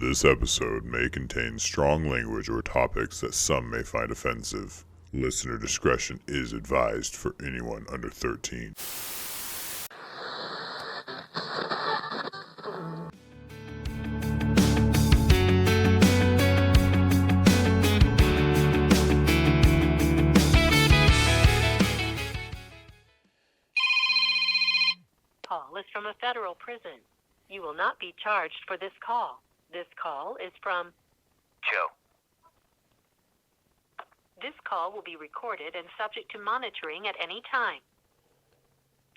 This episode may contain strong language or topics that some may find offensive. Listener discretion is advised for anyone under 13. Call is from a federal prison. You will not be charged for this call. This call is from Joe. This call will be recorded and subject to monitoring at any time.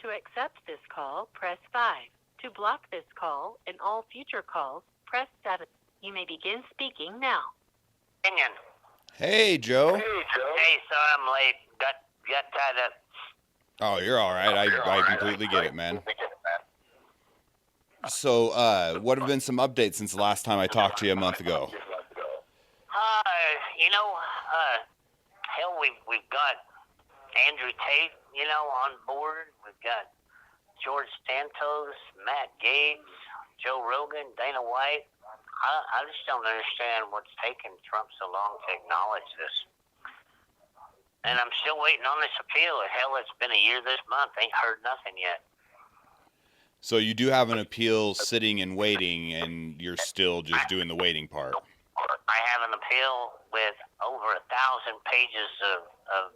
To accept this call, press 5. To block this call and all future calls, press 7. You may begin speaking now. Opinion. Hey, Joe. Hey, sorry I'm late. Got tied up. Oh, you're all right. I completely get it, man. So, what have been some updates since the last time I talked to you a month ago? Hell, we've got Andrew Tate, on board. We've got George Santos, Matt Gaetz, Joe Rogan, Dana White. I just don't understand what's taking Trump so long to acknowledge this. And I'm still waiting on this appeal. Hell, it's been a year this month. Ain't heard nothing yet. So you do have an appeal sitting and waiting, and you're still just doing the waiting part. I have an appeal with over 1,000 pages of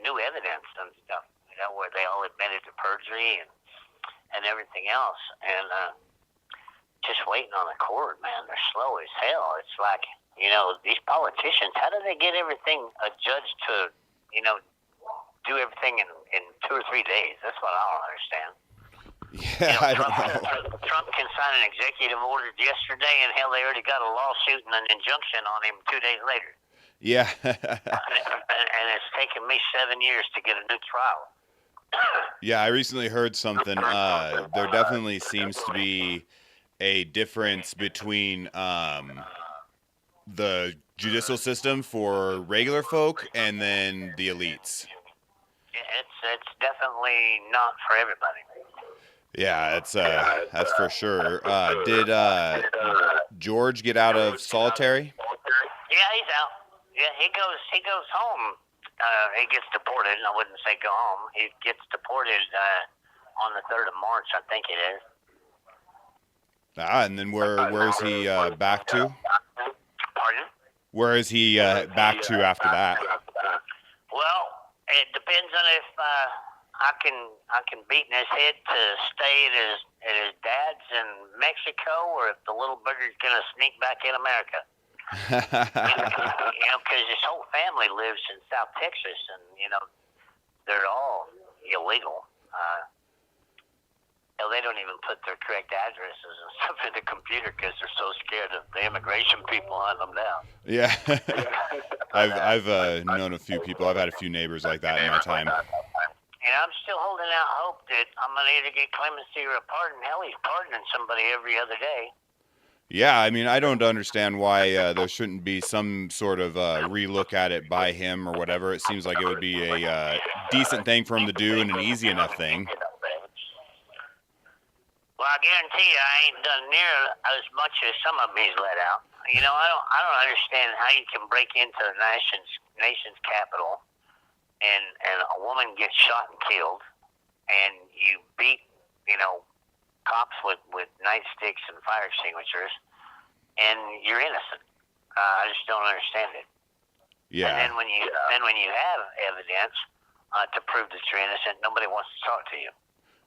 new evidence and stuff, where they all admitted to perjury and everything else. And just waiting on the court, man. They're slow as hell. It's like, these politicians, how do they get everything, a judge to, do everything in 2 or 3 days? That's what I don't understand. Yeah, I don't know. Trump can sign an executive order yesterday, and hell, they already got a lawsuit and an injunction on him 2 days later. Yeah. and it's taken me 7 years to get a new trial. Yeah, I recently heard something. There definitely seems to be a difference between the judicial system for regular folk and then the elites. It's definitely not for everybody. Yeah, that's for sure. Did George get out of solitary? Yeah, he's out. Yeah, he goes home. He gets deported. I wouldn't say go home. He gets deported on the 3rd of March, I think it is. And then where is he back to? Pardon? Where is he back to after that? Well, it depends on if I can beat in his head to stay at his dad's in Mexico, or if the little bugger's gonna sneak back in America. Because his whole family lives in South Texas, and they're all illegal. They don't even put their correct addresses and stuff in the computer because they're so scared of the immigration people hunting them down. Yeah, I've known a few people. I've had a few neighbors like that in my time. I'm still holding out hope that I'm going to either get clemency or a pardon. Hell, he's pardoning somebody every other day. Yeah, I mean, I don't understand why there shouldn't be some sort of relook at it by him or whatever. It seems like it would be a decent thing for him to do and an easy enough thing. Well, I guarantee you, I ain't done near as much as some of them he's let out. I don't understand how you can break into the nation's capital and a woman gets shot and killed, and you beat, cops with nightsticks and fire extinguishers, and you're innocent. I just don't understand it. Yeah. And then when you have evidence to prove that you're innocent, nobody wants to talk to you.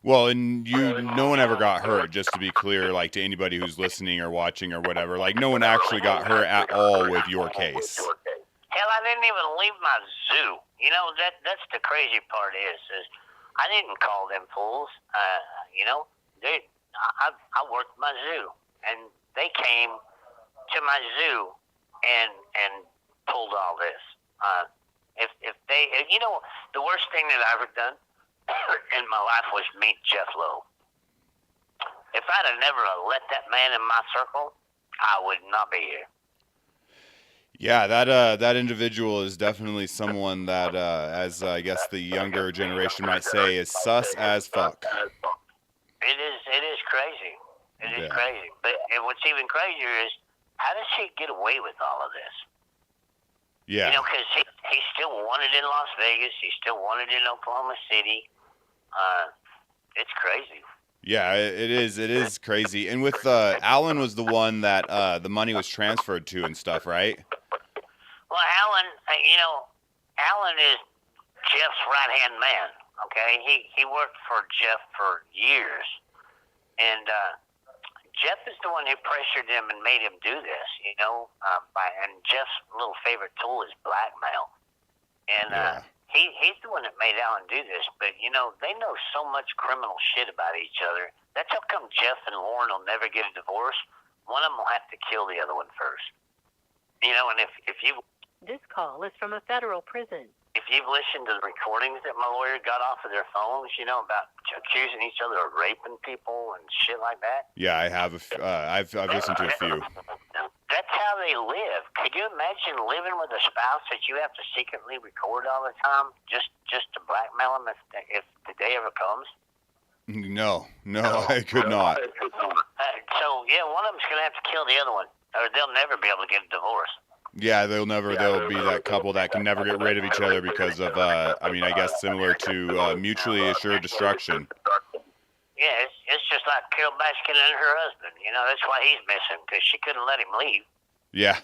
Well, and no one ever got hurt, just to be clear, like to anybody who's listening or watching or whatever. Like, no one actually got hurt at all with your case. Hell, I didn't even leave my zoo. That's the crazy part is I didn't call them fools. I worked my zoo, and they came to my zoo and pulled all this. If they, the worst thing that I ever done in my life was meet Jeff Lowe. If I'd have never let that man in my circle, I would not be here. Yeah, that individual is definitely someone that, as I guess the younger generation might say, is sus as fuck. It is crazy. It is crazy. But what's even crazier is how does she get away with all of this? Yeah. You know, because he's still wanted in Las Vegas. He's still wanted in Oklahoma City. It's crazy. Yeah, it is. It is crazy. And with Alan was the one that the money was transferred to and stuff, right? Well, Alan, Alan is Jeff's right-hand man, okay? He worked for Jeff for years. And Jeff is the one who pressured him and made him do this, and Jeff's little favorite tool is blackmail. And he's the one that made Alan do this. But, they know so much criminal shit about each other. That's how come Jeff and Lauren will never get a divorce. One of them will have to kill the other one first. And if you... This call is from a federal prison. If you've listened to the recordings that my lawyer got off of their phones, about accusing each other of raping people and shit like that. Yeah, I have. I've listened to a few. That's how they live. Could you imagine living with a spouse that you have to secretly record all the time just to blackmail them if the day ever comes? No, I could not. So one of them's gonna have to kill the other one, or they'll never be able to get a divorce. Yeah, they'll be that couple that can never get rid of each other because of, I guess similar to mutually assured destruction. Yeah, it's just like Carol Baskin and her husband. That's why he's missing, because she couldn't let him leave. Yeah.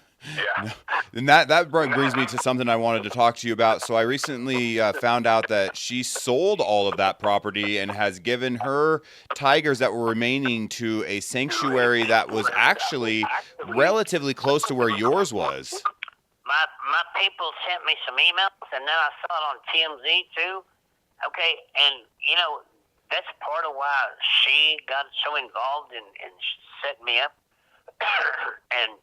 And that brings me to something I wanted to talk to you about. So I recently found out that she sold all of that property and has given her tigers that were remaining to a sanctuary that was actually relatively close to where yours was. My people sent me some emails, and then I saw it on TMZ too. Okay, and that's part of why she got so involved in setting me up and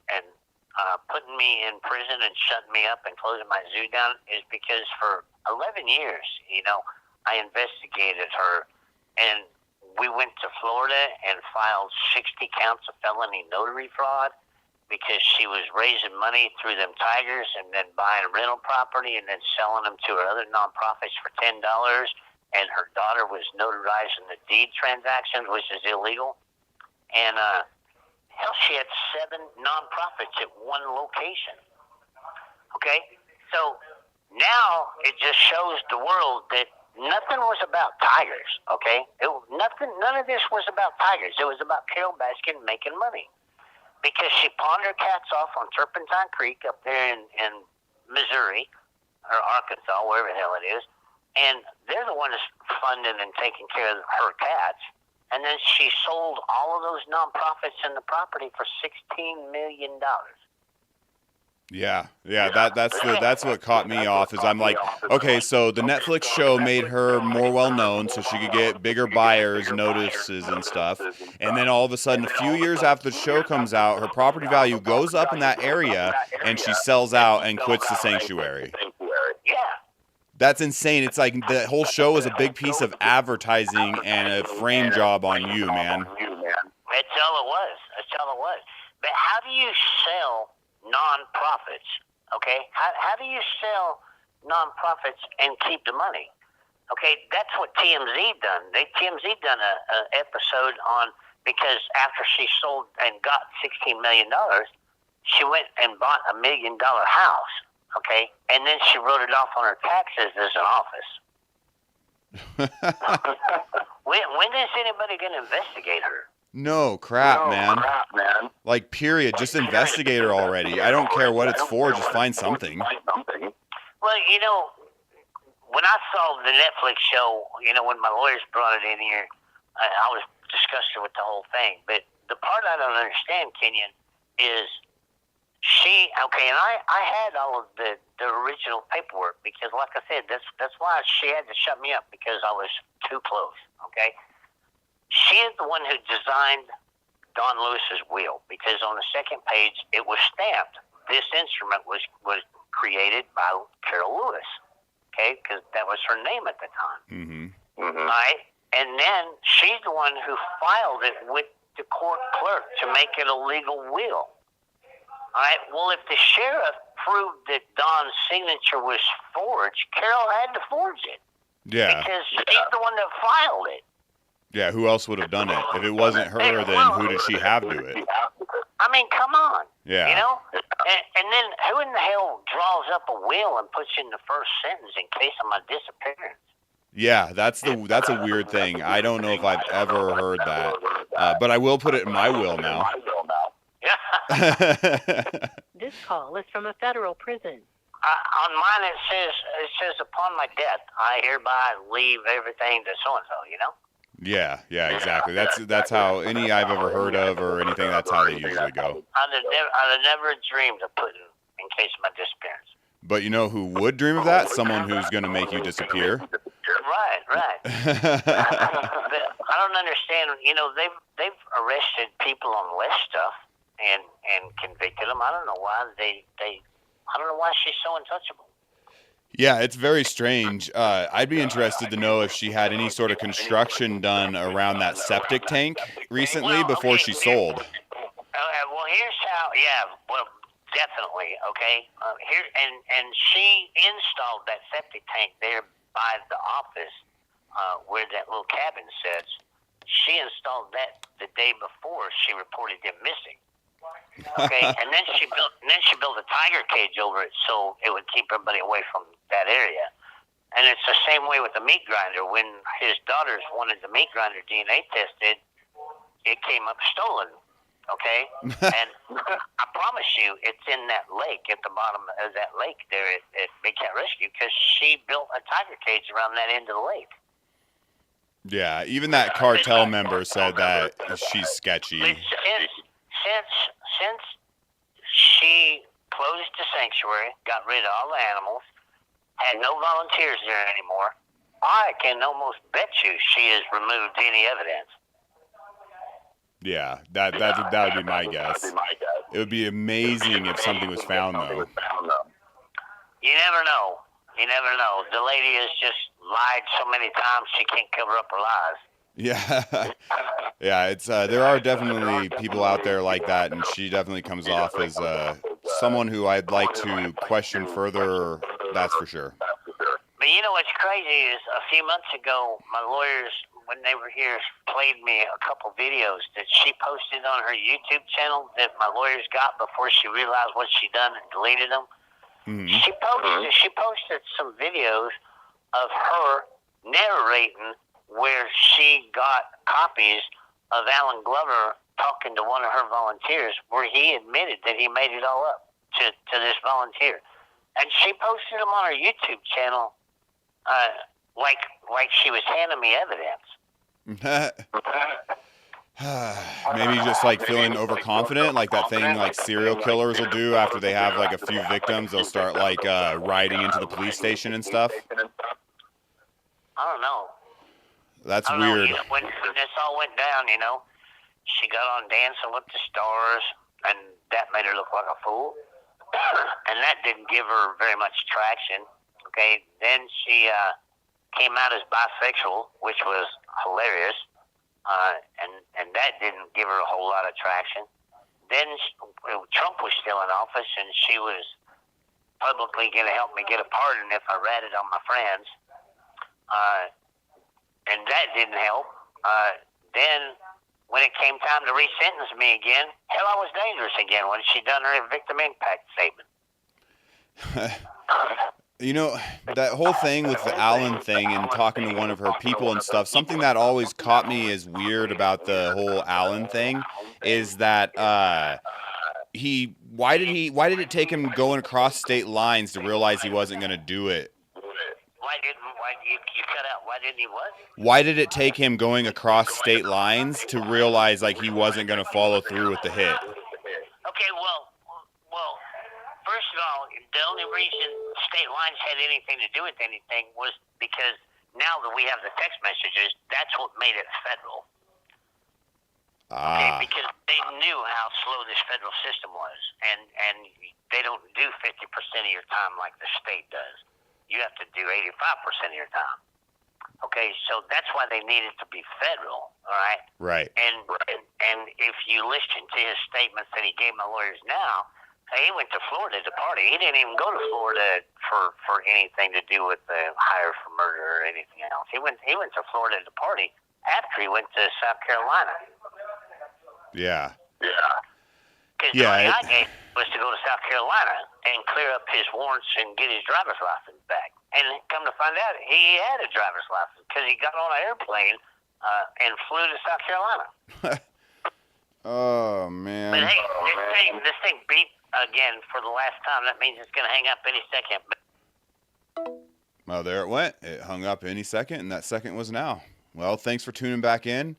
putting me in prison and shutting me up and closing my zoo down is because for 11 years, I investigated her, and we went to Florida and filed 60 counts of felony notary fraud because she was raising money through them tigers and then buying rental property and then selling them to her other nonprofits for $10. And her daughter was notarizing the deed transactions, which is illegal. And hell, she had 7 nonprofits at one location. Okay? So now it just shows the world that nothing was about tigers, okay? None of this was about tigers. It was about Carol Baskin making money. Because she pawned her cats off on Turpentine Creek up there in Missouri, or Arkansas, wherever the hell it is. And they're the ones funding and taking care of her cats. And then she sold all of those nonprofits and the property for $16 million. Yeah, that's what caught me off. Is I'm like, okay, so the Netflix show made her more well known, so she could get bigger buyers notices and stuff. And then all of a sudden, a few years after the show comes out, her property value goes up in that area, and she sells out and quits the sanctuary. Yeah. That's insane. It's like the whole show is a big piece of advertising and a frame job on you, man. That's all it was. But how do you sell nonprofits? Okay? How do you sell nonprofits and keep the money? Okay, that's what TMZ done. TMZ done a episode on, because after she sold and got $16 million, she went and bought $1 million house. Okay, and then she wrote it off on her taxes as an office. When is anybody going to investigate her? No crap, man. Like, period. Just investigate her already. I don't care what it's for. Just find something. Well, when I saw the Netflix show, when my lawyers brought it in here, I was disgusted with the whole thing. But the part I don't understand, Kenyon, is and I had all of the original paperwork because, like I said, that's why she had to shut me up, because I was too close, okay? She is the one who designed Don Lewis's will, because on the second page it was stamped. This instrument was created by Carol Lewis, okay? Because that was her name at the time. Mm-hmm. All right? And then she's the one who filed it with the court clerk to make it a legal will. All right. Well, if the sheriff proved that Don's signature was forged, Carol had to forge it. Yeah. Because she's the one that filed it. Yeah. Who else would have done it? If it wasn't her, then who did she have do it? I mean, come on. Yeah. You know? And then who in the hell draws up a will and puts in the first sentence in case of my disappearance? Yeah, that's a weird thing. I don't know if I've ever heard that, but I will put it in my will now. This call is from a federal prison. On mine, it says upon my death, I hereby leave everything to so and so. You know? Yeah, exactly. That's how any I've ever heard of or anything. That's how they usually go. I'd have never dreamed of putting in case of my disappearance. But you know who would dream of that? Someone who's going to make you disappear. Right. I don't understand. You know, they've arrested people on less stuff and convicted them. I don't know why I don't know why she's so untouchable. Yeah, it's very strange. I'd be interested to know if she had any sort of construction done around that septic tank recently before she sold. Well, here's how. Yeah, well, definitely. Okay. And she installed that septic tank there by the office where that little cabin sits. She installed that the day before she reported him missing. Okay, and then she built a tiger cage over it so it would keep everybody away from that area. And it's the same way with the meat grinder. When his daughters wanted the meat grinder DNA tested, it came up stolen. Okay, and I promise you, it's in that lake at the bottom of that lake there at Big Cat Rescue because she built a tiger cage around that end of the lake. Yeah, even that cartel member said that she's sketchy. Since she closed the sanctuary, got rid of all the animals, had no volunteers there anymore, I can almost bet you she has removed any evidence. Yeah, that would be my guess. It would be amazing if something was found, though. You never know. The lady has just lied so many times she can't cover up her lies. Yeah, it's there are definitely people out there like that, and she definitely comes off as someone who I'd like to question further. That's for sure. But you know what's crazy is a few months ago, my lawyers, when they were here, played me a couple videos that she posted on her YouTube channel that my lawyers got before she realized what she done and deleted them. Mm-hmm. She posted some videos of her narrating where she got copies of Alan Glover talking to one of her volunteers where he admitted that he made it all up to this volunteer. And she posted them on her YouTube channel like she was handing me evidence. Maybe just like feeling overconfident, like that thing like serial killers will do after they have like a few victims. They'll start like riding into the police station and stuff. I don't know. That's weird. When this all went down, she got on Dancing with the Stars, and that made her look like a fool. And that didn't give her very much traction. Okay, then she came out as bisexual, which was hilarious, and that didn't give her a whole lot of traction. Then Trump was still in office, and she was publicly going to help me get a pardon if I ratted on my friends. And that didn't help. Then, when it came time to re-sentence me again, hell, I was dangerous again when she done her victim impact statement. That whole thing with the Allen thing and talking to one of her people and stuff, something that always caught me as weird about the whole Allen thing is that why did it take him going across state lines to realize he wasn't going to do it? You cut out. Why didn't he what? Why did it take him going across state lines to realize like he wasn't going to follow through with the hit? Okay, well, first of all, the only reason state lines had anything to do with anything was because now that we have the text messages, that's what made it federal. Okay, because they knew how slow this federal system was, and they don't do 50% of your time like the state does. You have to do 85% of your time. Okay, so that's why they needed to be federal, all right? Right. And if you listen to his statements that he gave my lawyers now, he went to Florida to party. He didn't even go to Florida for anything to do with the hire for murder or anything else. He went to Florida to party after he went to South Carolina. Yeah. the money I gave was to go to South Carolina and clear up his warrants and get his driver's license back. And come to find out, he had a driver's license because he got on an airplane and flew to South Carolina. Oh, man. But hey, this thing beep again for the last time. That means it's going to hang up any second. Well, there it went. It hung up any second, and that second was now. Well, thanks for tuning back in.